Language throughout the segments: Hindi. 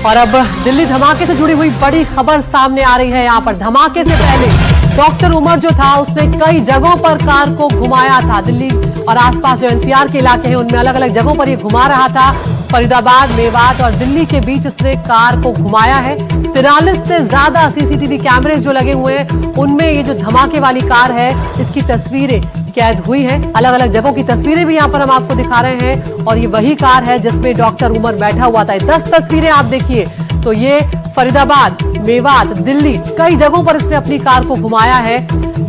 और अब दिल्ली धमाके से जुड़ी हुई बड़ी खबर सामने आ रही है। यहाँ पर धमाके से पहले डॉक्टर उमर जो था उसने कई जगहों पर कार को घुमाया था। दिल्ली और आसपास जो एनसीआर के इलाके हैं उनमें अलग अलग जगहों पर ये घुमा रहा था। फरीदाबाद, मेवात और दिल्ली के बीच इसने कार को घुमाया है। 43 से ज्यादा सीसीटीवी कैमरे जो लगे हुए हैं उनमें ये जो धमाके वाली कार है इसकी तस्वीरें कैद हुई हैं। अलग अलग जगहों की तस्वीरें भी यहाँ पर हम आपको दिखा रहे हैं और ये वही कार है जिसमें डॉक्टर उमर बैठा हुआ था। 10 तस्वीरें आप देखिए तो ये फरीदाबाद, मेवात, दिल्ली कई जगहों पर इसने अपनी कार को घुमाया है।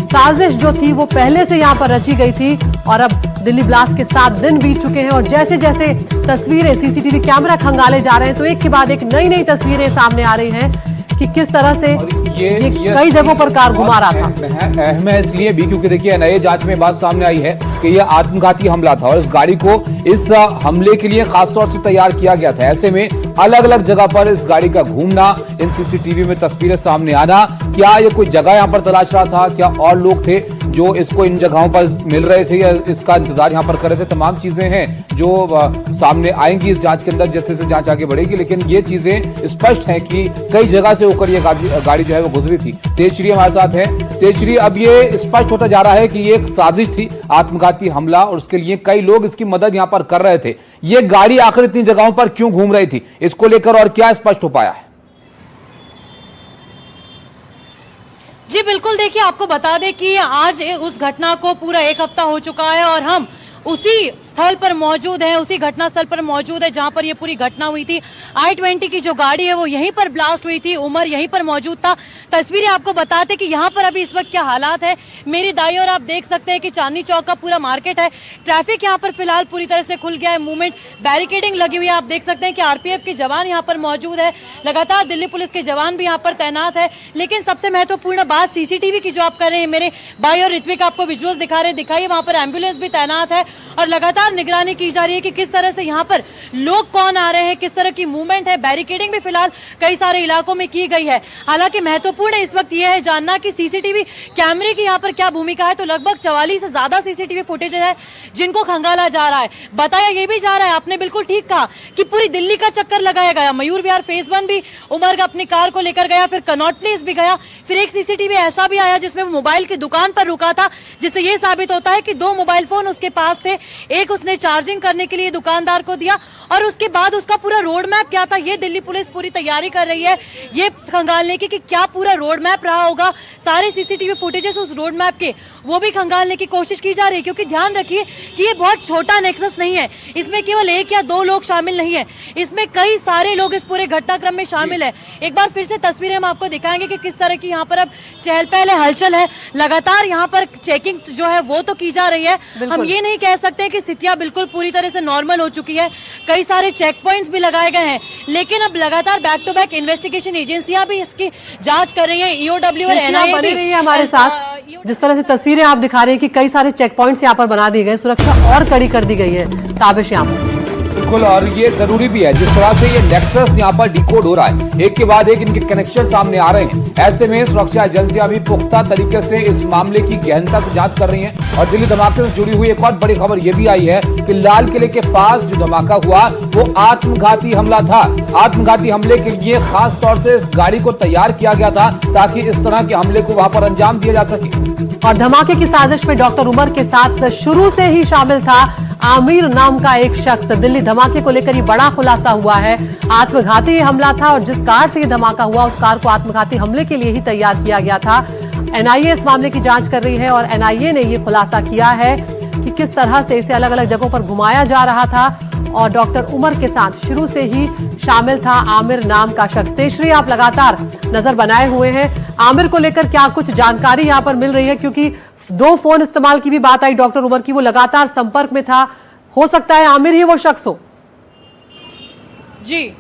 साजिश जो थी वो पहले से यहाँ पर रची गई थी और अब दिल्ली ब्लास्ट के 7 दिन बीत चुके हैं और जैसे जैसे तस्वीरें सीसीटीवी कैमरा खंगाले जा रहे हैं तो एक के बाद एक नई नई तस्वीरें सामने आ रही हैं कि किस तरह से ये कई जगहों पर कार घुमा रहा था। अहम है इसलिए भी क्योंकि देखिए नए जांच में बात सामने आई है कि यह आत्मघाती हमला था और इस गाड़ी को इस हमले के लिए खासतौर से तैयार किया गया था। ऐसे में अलग अलग जगह पर इस गाड़ी का घूमना, इन सीसीटीवी में तस्वीरें सामने आना, क्या ये कोई जगह यहाँ पर तलाश रहा था, क्या और लोग थे जो इसको इन जगहों पर मिल रहे थे या इसका इंतजार यहाँ पर कर रहे थे, तमाम चीजें हैं जो सामने आएंगी इस जांच के अंदर जैसे जैसे जांच आगे बढ़ेगी। लेकिन ये चीजें स्पष्ट हैं कि कई जगह से होकर ये गाड़ी जो है वो गुजरी थी। तेजश्री हमारे साथ है। तेजश्री, अब ये स्पष्ट होता जा रहा है कि ये एक साजिश थी, आत्मघाती हमला, और उसके लिए कई लोग इसकी मदद यहाँ पर कर रहे थे। ये गाड़ी आखिर इतनी जगहों पर क्यों घूम रही थी, इसको लेकर और क्या स्पष्ट हो पाया है? जी बिल्कुल, देखिए आपको बता दें कि आज उस घटना को पूरा 1 हफ्ता हो चुका है और हम उसी स्थल पर मौजूद है, उसी घटना स्थल पर मौजूद है जहां पर ये पूरी घटना हुई थी। i-20 की जो गाड़ी है वो यहीं पर ब्लास्ट हुई थी, उमर यहीं पर मौजूद था। तस्वीरें आपको बताते कि यहाँ पर अभी इस वक्त क्या हालात है। मेरी दाईं ओर आप देख सकते हैं कि चांदनी चौक का पूरा मार्केट है। ट्रैफिक यहाँ पर फिलहाल पूरी तरह से खुल गया है, मूवमेंट, बैरिकेडिंग लगी हुई है। आप देख सकते हैं कि आरपीएफ के जवान यहाँ पर मौजूद है, लगातार दिल्ली पुलिस के जवान भी यहाँ पर तैनात है। लेकिन सबसे महत्वपूर्ण बात सीसीटीवी की जो आप कर रहे हैं, मेरे बाई और ऋत्विक आपको विजुअल्स दिखा रहे हैं, दिखाइए वहाँ पर एम्बुलेंस भी तैनात है और लगातार निगरानी की जा रही है कि किस तरह से यहाँ पर लोग कौन आ रहे हैं, किस तरह की मूवमेंट है। बैरिकेडिंग भी फिलहाल कई सारे इलाकों में की गई है। हालांकि महत्वपूर्ण इस वक्त यह है जानना कि सीसीटीवी कैमरे की यहाँ पर क्या भूमिका है। तो लगभग 44 से ज्यादा सीसीटीवी फुटेज है जिनको खंगाला जा रहा है। बताया यह भी जा रहा है, आपने बिल्कुल ठीक कहा कि पूरी दिल्ली का चक्कर लगाया गया। मयूर विहार फेज 1 भी उमर अपनी कार को लेकर गया, फिर कनॉट प्लेस भी गया, फिर एक सीसीटीवी ऐसा भी आया जिसमें वो मोबाइल की दुकान पर रुका था, जिससे यह साबित होता है कि 2 मोबाइल फोन उसके पास थे। एक उसने चार्जिंग करने के लिए दुकानदार को दिया और उसके बाद उसका पूरा रोड मैप क्या था ये दिल्ली पुलिस पूरी तैयारी कर रही है, ये खंगालने की कि क्या पूरा रोड मैप रहा होगा। सारे सीसीटीवी फुटेजेस उस रोड मैप के वो भी खंगालने की कोशिश की जा रही है, क्योंकि ध्यान रखिए कि ये बहुत छोटा नेक्सस नहीं है। इसमें केवल 1 या 2 लोग शामिल नहीं है, इसमें कई सारे लोग इस पूरे घटनाक्रम में शामिल है। एक बार फिर से तस्वीरें हम आपको दिखाएंगे कि किस तरह की यहाँ पर अब चहल पहल है, हलचल है। लगातार यहाँ पर चेकिंग जो है वो तो की जा रही है। हम ये नहीं कह सकते कि स्थितियां बिल्कुल पूरी तरह से नॉर्मल हो चुकी है, कई सारे चेक पॉइंट्स भी लगाए गए हैं, लेकिन अब लगातार बैक टू बैक इन्वेस्टिगेशन एजेंसियां भी इसकी जांच कर रही हैं। ईओडब्ल्यू और एनआईए बनी रही है हमारे साथ। जिस तरह से तस्वीरें आप दिखा रहे हैं कि कई सारे चेक पॉइंट्स यहाँ पर बना दिए गए, सुरक्षा और कड़ी कर दी गई है। ताबिश यहाँ पर बिल्कुल, और ये जरूरी भी है जिस तरह से ये नेक्सस यहाँ पर डिकोड हो रहा है, एक के बाद एक इनके कनेक्शन सामने आ रहे हैं। ऐसे में सुरक्षा एजेंसियां भी पुख्ता तरीके से इस मामले की गहनता से जांच कर रही हैं। और दिल्ली धमाके से जुड़ी हुई एक और बड़ी खबर ये भी आई है कि लाल किले के पास जो धमाका हुआ वो आत्मघाती हमला था। आत्मघाती हमले के लिए खास तौर से इस गाड़ी को तैयार किया गया था ताकि इस तरह के हमले को वहां पर अंजाम दिया जा सके। और धमाके की साजिश में डॉक्टर उमर के साथ शुरू से ही शामिल था आमिर नाम का एक शख्स। दिल्ली धमाके को लेकर ये बड़ा खुलासा हुआ है। आत्मघाती हमला था और जिस कार से ये धमाका हुआ उस कार को आत्मघाती हमले के लिए ही तैयार किया गया था। एनआईए इस मामले की जांच कर रही है और एनआईए ने ये खुलासा किया है कि किस तरह से इसे अलग अलग जगहों पर घुमाया जा रहा था और डॉक्टर उमर के साथ शुरू से ही शामिल था आमिर नाम का शख्स। तेजश्री, आप लगातार नजर बनाए हुए हैं, आमिर को लेकर क्या कुछ जानकारी यहाँ पर मिल रही है? क्योंकि 2 फोन इस्तेमाल की भी बात आई डॉक्टर उमर की, वो लगातार संपर्क में था, हो सकता है आमिर ही वो शख्स हो। जी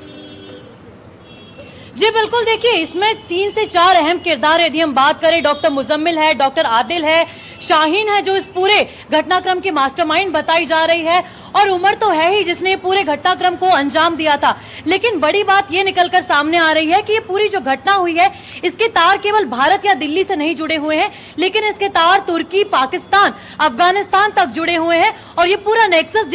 बिल्कुल, देखिए इसमें 3 से 4 अहम किरदार यदि हम बात करें, डॉक्टर मुजम्मिल है, डॉक्टर आदिल है, शाहीन है जो इस पूरे घटनाक्रम की मास्टरमाइंड बताई जा रही है और उमर तो है ही जिसने पूरे घटनाक्रम को अंजाम दिया था। लेकिन बड़ी बात ये निकलकर सामने आ रही है कि ये पूरी जो घटना हुई है इसके तार केवल भारत या दिल्ली से नहीं जुड़े हुए हैं, लेकिन इसके तार तुर्की, पाकिस्तान, अफगानिस्तान तक जुड़े हुए हैं। और ये पूरा नेक्सस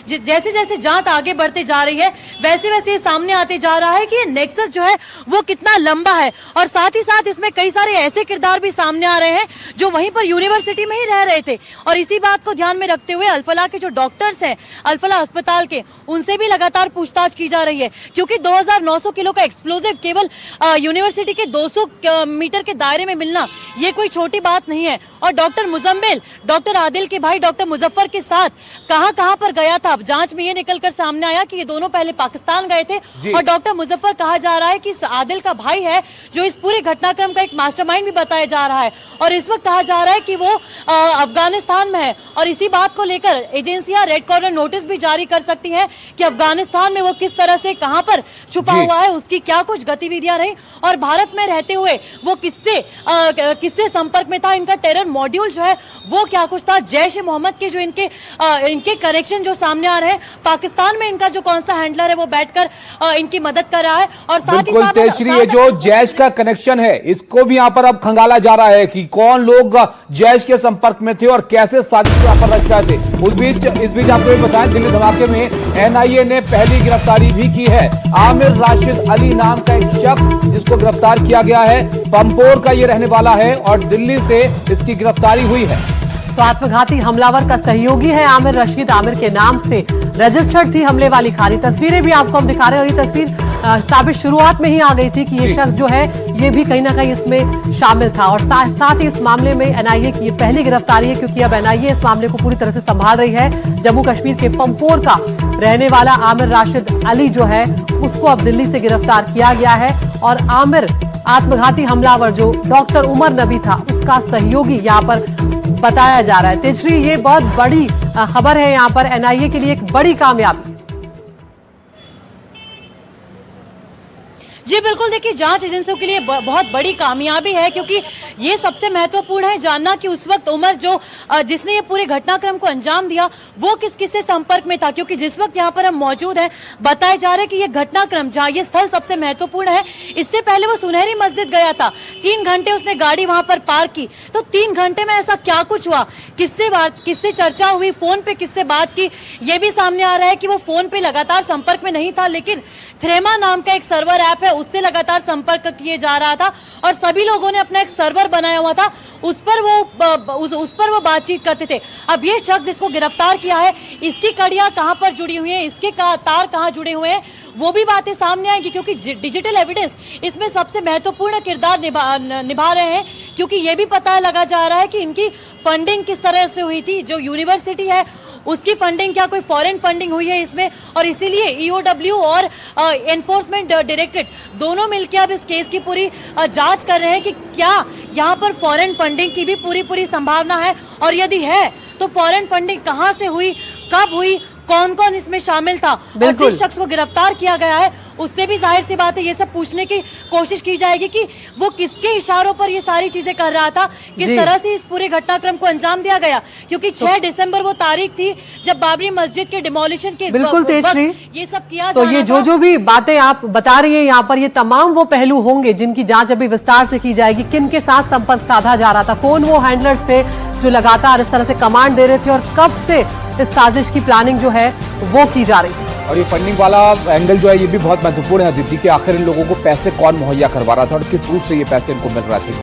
जैसे जैसे जांच आगे बढ़ते जा रही है वैसे वैसे ये सामने आते जा रहा है कि ये नेक्सस जो है वो कितना लंबा है। और साथ ही साथ इसमें कई सारे ऐसे किरदार भी सामने आ रहे हैं जो वहीं पर यूनिवर्सिटी में ही रह रहे थे। और इसी बात को ध्यान में रखते हुए अल-फलाह के जो डॉक्टर्स हैं अल-फलाह अस्पताल के, उनसे भी लगातार पूछताछ की जा रही है, क्योंकि 2900 किलो का एक्सप्लोजिव केवल यूनिवर्सिटी के 200 मीटर के दायरे में मिलना ये कोई छोटी बात नहीं है। और डॉक्टर मुजम्मिल डॉक्टर आदिल के भाई डॉक्टर मुजफ्फर के साथ कहां पर गया था, जांच में ये निकलकर सामने आया कि ये दोनों पहले पाकिस्तान गए थे। और डॉक्टर मुजफ्फर कहा जा रहा है कि आदिल का भाई है जो इस पूरे घटनाक्रम का एक मास्टरमाइंड भी बताया जा रहा है। और इस वक्त कहा जा रहा है कि वो अफगानिस्तान में है। और इसी बात को लेकर एजेंसियां रेड कॉर्नर नोटिस भी जारी कर सकती हैं कि अफगानिस्तान में वो किस तरह से कहां पर छुपा हुआ है, उसकी क्या कुछ गतिविधियां रही, और भारत में रहते हुए वो किससे संपर्क में था, इनका टेरर मॉड्यूल जो है वो क्या कुछ था, जैश ए मोहम्मद के जो इनके कनेक्शन जो सामने आ रहे हैं, पाकिस्तान में इनका जो कौन सा हैंडलर है वो बैठकर इनकी मदद कर रहा है। और साथ ही साथ ये जो जैश का कनेक्शन है इसको भी यहाँ पर अब खंगाला जा रहा है कि कौन लोग जैश के संपर्क में थे और कैसे साजिश यहाँ पर रच रहे थे। इस बीच आपको बताएं, दिल्ली धमाके में एनआईए ने पहली गिरफ्तारी भी की है। आमिर राशिद अली नाम का एक शख्स जिसको गिरफ्तार किया गया है, पंपोर का ये रहने वाला है और दिल्ली से इसकी गिरफ्तारी हुई है। तो आत्मघाती हमलावर का सहयोगी है आमिर रशीद। आमिर के नाम से रजिस्टर्ड थी हमले वाली खाली तस्वीरें भी आपको हम दिखा रहे हैं। और ये तस्वीर साबित शुरुआत में ही आ गई थी कि ये शख्स जो है ये भी कहीं ना कहीं इसमें शामिल था। और साथ ही इस मामले में एनआईए की ये पहली गिरफ्तारी है, क्योंकि अब एनआईए इस मामले को पूरी तरह से संभाल रही है। जम्मू कश्मीर के पंपोर का रहने वाला आमिर राशिद अली जो है उसको अब दिल्ली से गिरफ्तार किया गया है। और आमिर आत्मघाती हमलावर जो डॉक्टर उमर नबी था उसका सहयोगी यहाँ पर बताया जा रहा है। तेजश्री, ये बहुत बड़ी खबर है, यहाँ पर एनआईए के लिए एक बड़ी कामयाबी। जी बिल्कुल, देखिए जांच एजेंसियों के लिए बहुत बड़ी कामयाबी है, क्योंकि ये सबसे महत्वपूर्ण है जानना कि उस वक्त उमर जिसने ये पूरे घटनाक्रम को अंजाम दिया वो किस से संपर्क में था। क्योंकि जिस वक्त यहाँ पर हम मौजूद हैं बताया जा रहा है कि ये घटनाक्रम जहाँ ये स्थल सबसे महत्वपूर्ण है, इससे पहले वो सुनहरी मस्जिद गया था। 3 घंटे उसने गाड़ी वहां पर पार्क की, तो 3 घंटे में ऐसा क्या कुछ हुआ, किससे चर्चा हुई, फोन पे किससे बात की, ये भी सामने आ रहा है कि वो फोन पे लगातार संपर्क में नहीं था, लेकिन थ्रेमा नाम का एक सर्वर ऐप है उससे लगातार संपर्क किए जा रहा था। और सभी लोगों ने अपना एक सर्वर बनाया हुआ था, उस पर वो बातचीत करते थे। अब ये शख्स जिसको गिरफ्तार किया है इसकी कड़ियां कहां पर जुड़ी हुई हैं, इसके तार कहां जुड़े हुए हैं, वो भी बातें सामने आएंगी, क्योंकि डिजिटल एविडेंस इसमें सबसे महत्वपूर्ण किरदार निभा रहे हैं। क्योंकि ये भी पता लगा जा रहा है कि इनकी फंडिंग किस तरह से हुई थी, जो यूनिवर्सिटी है उसकी फंडिंग, क्या कोई फॉरेन फंडिंग हुई है इसमें। और इसीलिए ईओडब्ल्यू और एनफोर्समेंट डायरेक्टरेट दोनों मिलकर अब इस केस की पूरी जांच कर रहे हैं कि क्या यहाँ पर फॉरेन फंडिंग की भी पूरी संभावना है, और यदि है तो फॉरेन फंडिंग कहाँ से हुई, कब हुई, कौन कौन इसमें शामिल था। और जिस शख्स को गिरफ्तार किया गया है उससे भी जाहिर सी बात है ये सब पूछने की कोशिश की जाएगी कि वो किसके इशारों पर ये सारी चीजें कर रहा था, किस तरह से इस पूरे घटनाक्रम को अंजाम दिया गया। क्योंकि 6 दिसंबर वो तारीख थी जब बाबरी मस्जिद के डिमोलिशन के बिल्कुल ये सब किया तो ये जो भी बातें आप बता रही हैं यहाँ पर, ये तमाम वो पहलू होंगे जिनकी जांच अभी विस्तार से की जाएगी। किन के साथ संपर्क साधा जा रहा था, कौन वो हैंडलर्स थे जो लगातार इस तरह से कमांड दे रहे थे, और कब से इस साजिश की प्लानिंग जो है वो की जा रही थी। और ये फंडिंग वाला एंगल जो है ये भी बहुत महत्वपूर्ण है अदिति, कि आखिर इन लोगों को पैसे कौन मुहैया करवा रहा था और किस रूप से ये पैसे इनको मिल रहा था।